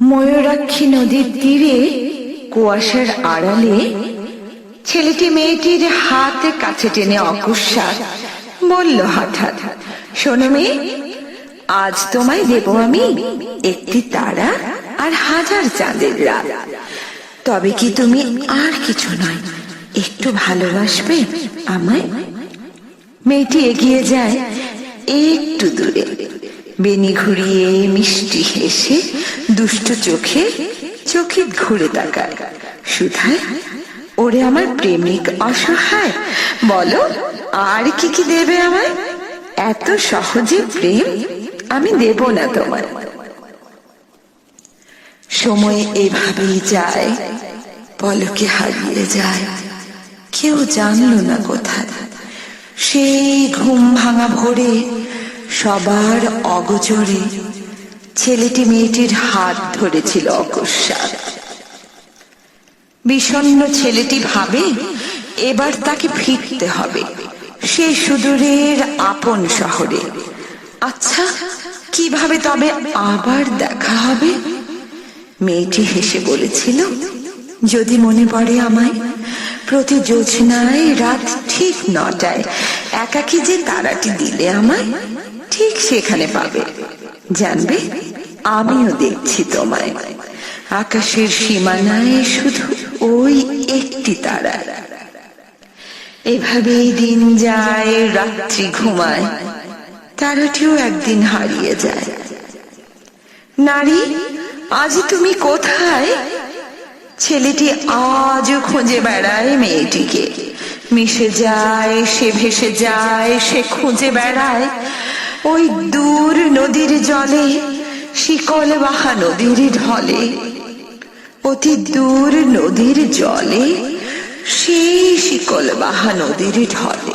ময়ূরাক্ষী নদীর তীরে কুয়াশার আড়ালে ছেলেটি মেয়েটির হাতে কাছে টেনে অকস্মাৎ বলল হঠাৎ, শোনো মেয়ে, আজ তোমায় দেব আমি একটি তারা আর 1000 চাঁদের রাত। তবে কি তুমি আর কিছু নয়, একটু ভালোবাসবে আমায়? মেয়েটি এগিয়ে যায় একটু দূরে, বেনি ঘুরিয়ে মিষ্টি হেসে দুষ্ট চোখে চকিত ঘুরে তাকায়। সুধায়, ওরে আমার প্রেমিক অসহায়, বলো আর কি কি দেবে আমায়? এত সহজে প্রেম আমি দেব না তোমায়। সময় এভাবেই যায়, পলকে হারিয়ে যায়, কেউ জানলো না কোথায়। সেই ঘুম ভাঙা ভোরে সবার অগোচরে ছেলেটি মেয়েটির হাত ধরেছিল অকস্মাৎ। বিষণ্ণ ছেলেটি ভাবে এবার তাকে ফিরতে হবে সেই সুদূরের আপন শহরে। আচ্ছা, কিভাবে তবে আবার দেখা হবে? মেয়েটি হেসে বলেছিল, যদি মনে পড়ে আমায়, প্রতি জ্যোৎস্নায় রাত ঠিক 9টায় একাকী যে তারাটি দিলে আমায়, ঠিক সেখানে পাবে। জানবে, আমিও দেখছি তোমায়, আকাশের সীমানায় শুধু ওই একটি তারা। এভাবেই দিন যায়, রাত্রি ঘুমায়, তারাটিও একদিন হারিয়ে যায়। নারী, আজ তুমি কোথায়? ছেলেটি আজও খুঁজে বেড়ায় মেয়েটিকে, মিশে যায় সে, ভেসে যায় সে, খুঁজে বেড়ায় ওই দূর নদীর জলে, শিকল বাহা নদীর ঢলে। অতি দূর নদীর জলে সেই শিকল বাহা নদীর ঢলে।